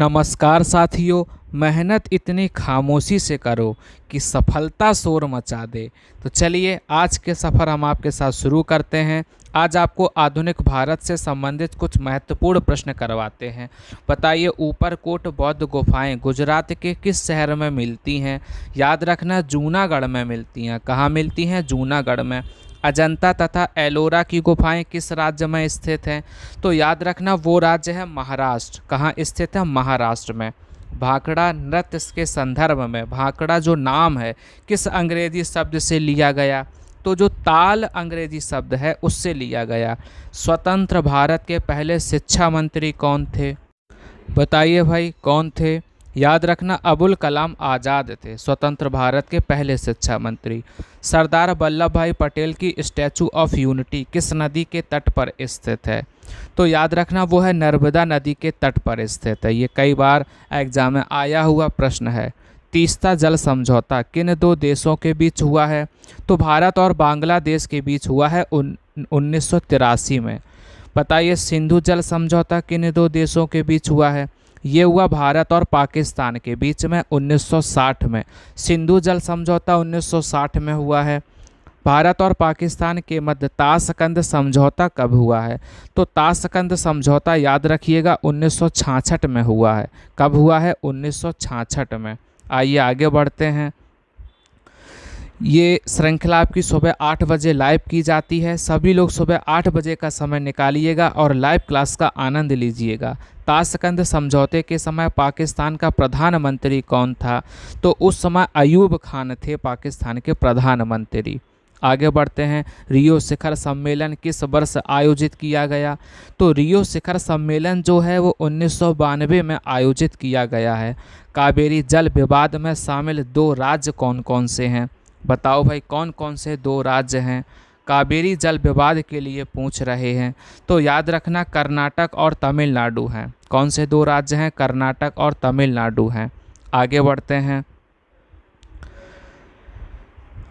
नमस्कार साथियों। मेहनत इतनी खामोशी से करो कि सफलता शोर मचा दे। तो चलिए आज के सफ़र हम आपके साथ शुरू करते हैं। आज आपको आधुनिक भारत से संबंधित कुछ महत्वपूर्ण प्रश्न करवाते हैं। बताइए, ऊपरकोट बौद्ध गुफाएं गुजरात के किस शहर में मिलती हैं? याद रखना, जूनागढ़ में मिलती हैं। कहाँ मिलती हैं? जूनागढ़ में। अजंता तथा एलोरा की गुफाएं किस राज्य में स्थित हैं? तो याद रखना, वो राज्य है महाराष्ट्र। कहाँ स्थित है? महाराष्ट्र में। भाखड़ा नृत्य के संदर्भ में भाखड़ा जो नाम है किस अंग्रेजी शब्द से लिया गया? तो जो ताल अंग्रेजी शब्द है उससे लिया गया। स्वतंत्र भारत के पहले शिक्षा मंत्री कौन थे? बताइए भाई, कौन थे? याद रखना, अबुल कलाम आज़ाद थे स्वतंत्र भारत के पहले शिक्षा मंत्री। सरदार वल्लभ भाई पटेल की स्टैचू ऑफ यूनिटी किस नदी के तट पर स्थित है? तो याद रखना, वो है नर्मदा नदी के तट पर स्थित है। ये कई बार एग्जाम में आया हुआ प्रश्न है। तीस्ता जल समझौता किन दो देशों के बीच हुआ है? तो भारत और बांग्लादेश के बीच हुआ है 1983 में। बताइए, सिंधु जल समझौता किन दो देशों के बीच हुआ है? ये हुआ भारत और पाकिस्तान के बीच में 1960 में। सिंधु जल समझौता 1960 में हुआ है। भारत और पाकिस्तान के मध्य ताशकंद समझौता कब हुआ है? तो ताशकंद समझौता याद रखिएगा 1966 में हुआ है। कब हुआ है? 1966 में। आइए आगे बढ़ते हैं। ये श्रृंखला आपकी सुबह 8 बजे लाइव की जाती है। सभी लोग सुबह 8 बजे का समय निकालिएगा और लाइव क्लास का आनंद लीजिएगा। ताशकंद समझौते के समय पाकिस्तान का प्रधानमंत्री कौन था? तो उस समय अयूब खान थे पाकिस्तान के प्रधानमंत्री। आगे बढ़ते हैं। रियो शिखर सम्मेलन किस वर्ष आयोजित किया गया? तो रियो शिखर सम्मेलन जो है वो 1992 में आयोजित किया गया है। कावेरी जल विवाद में शामिल दो राज्य कौन कौन से हैं? बताओ भाई, कौन कौन से दो राज्य हैं कावेरी जल विवाद के लिए पूछ रहे हैं? तो याद रखना, कर्नाटक और तमिलनाडु हैं। कौन से दो राज्य हैं? कर्नाटक और तमिलनाडु हैं। आगे बढ़ते हैं।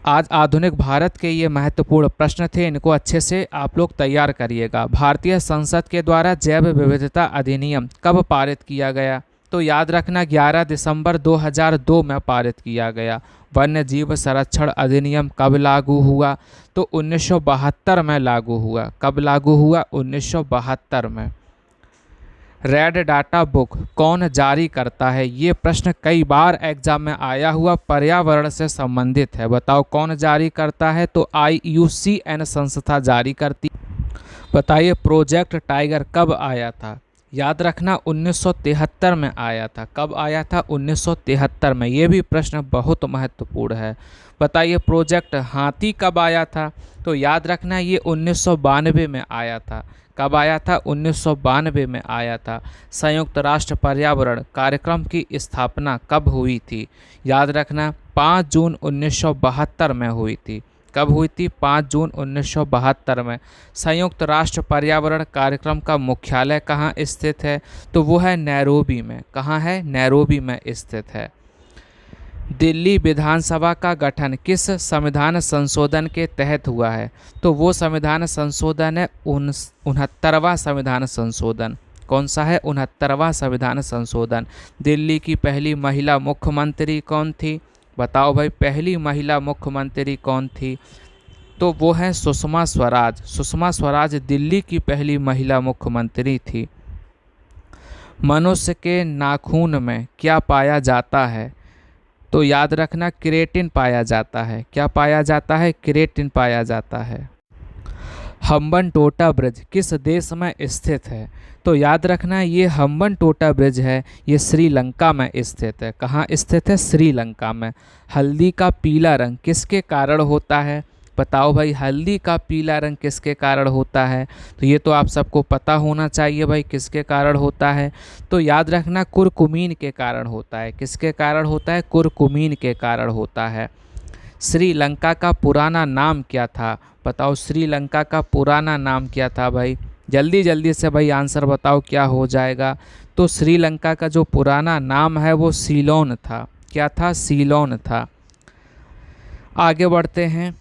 आज आधुनिक भारत के ये महत्वपूर्ण प्रश्न थे, इनको अच्छे से आप लोग तैयार करिएगा। भारतीय संसद के द्वारा जैव विविधता अधिनियम कब पारित किया गया? तो याद रखना, 11 दिसंबर 2002 में पारित किया गया। वन्य जीव संरक्षण अधिनियम कब लागू हुआ? तो 1972 में लागू हुआ। कब लागू हुआ? 1972 में। रेड डाटा बुक कौन जारी करता है? ये प्रश्न कई बार एग्जाम में आया हुआ पर्यावरण से संबंधित है। बताओ कौन जारी करता है? तो IUCN संस्था जारी करती। बताइए, प्रोजेक्ट टाइगर कब आया था? याद रखना, 1973 में आया था। कब आया था? 1973 में। ये भी प्रश्न बहुत महत्वपूर्ण है। बताइए, प्रोजेक्ट हाथी कब आया था? तो याद रखना, ये 1992 में आया था। कब आया था? 1992 में आया था। संयुक्त राष्ट्र पर्यावरण कार्यक्रम की स्थापना कब हुई थी? याद रखना, 5 जून 1972 में हुई थी। कब हुई थी? 5 जून 1972 में। संयुक्त राष्ट्र पर्यावरण कार्यक्रम का मुख्यालय कहाँ स्थित है? तो वो है नैरोबी में। कहाँ है? नैरोबी में स्थित है। दिल्ली विधानसभा का गठन किस संविधान संशोधन के तहत हुआ है? तो वो संविधान संशोधन है 69वां संविधान संशोधन। कौन सा है? 69वां संविधान संशोधन। दिल्ली की पहली महिला मुख्यमंत्री कौन थी? बताओ भाई, पहली महिला मुख्यमंत्री कौन थी? तो वो है सुषमा स्वराज। सुषमा स्वराज दिल्ली की पहली महिला मुख्यमंत्री थी। मनुष्य के नाखून में क्या पाया जाता है? तो याद रखना, केराटिन पाया जाता है। क्या पाया जाता है? केराटिन पाया जाता है। हम्बनटोटा ब्रिज किस देश में स्थित है? तो याद रखना, ये हम्बनटोटा ब्रिज है, ये श्रीलंका में स्थित है। कहाँ स्थित है? श्रीलंका में। हल्दी का पीला रंग किसके कारण होता है? बताओ भाई, हल्दी का पीला रंग किसके कारण होता है? तो ये तो आप सबको पता होना चाहिए भाई, किसके कारण होता है। तो याद रखना, कुरकुमीन के कारण होता है। किसके कारण होता है? कुरकुमीन के कारण होता है। श्रीलंका का पुराना नाम क्या था? बताओ, श्रीलंका का पुराना नाम क्या था भाई? जल्दी जल्दी से भाई आंसर बताओ, क्या हो जाएगा? तो श्रीलंका का जो पुराना नाम है वो सीलोन था। क्या था? सीलोन था। आगे बढ़ते हैं।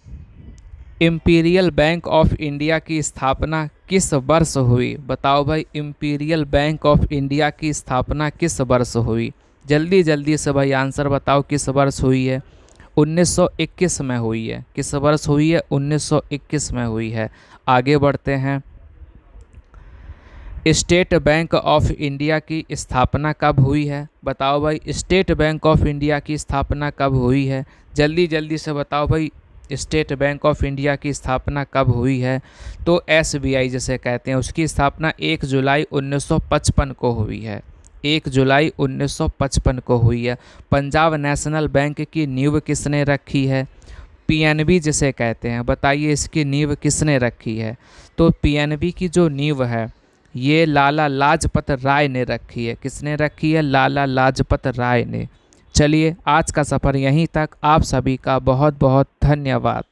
इम्पीरियल बैंक ऑफ इंडिया की स्थापना किस वर्ष हुई? बताओ भाई, इम्पीरियल बैंक ऑफ इंडिया की स्थापना किस वर्ष हुई? जल्दी जल्दी से भाई आंसर बताओ, किस वर्ष हुई है? 1921 में हुई है। किस वर्ष हुई है? 1921 में हुई है। आगे बढ़ते हैं। स्टेट बैंक ऑफ इंडिया की स्थापना कब हुई है? बताओ भाई, स्टेट बैंक ऑफ इंडिया की स्थापना कब हुई है? जल्दी जल्दी से बताओ भाई, स्टेट बैंक ऑफ इंडिया की स्थापना कब हुई है? तो एसबीआई जिसे कहते हैं, उसकी स्थापना 1 जुलाई 1955 को हुई है। 1 जुलाई 1955 को हुई है। पंजाब नेशनल बैंक की नींव किसने रखी है? पीएनबी जिसे कहते हैं, बताइए इसकी नींव किसने रखी है? तो पीएनबी की जो नींव है ये लाला लाजपत राय ने रखी है। किसने रखी है? लाला लाजपत राय ने। चलिए, आज का सफ़र यहीं तक। आप सभी का बहुत बहुत धन्यवाद।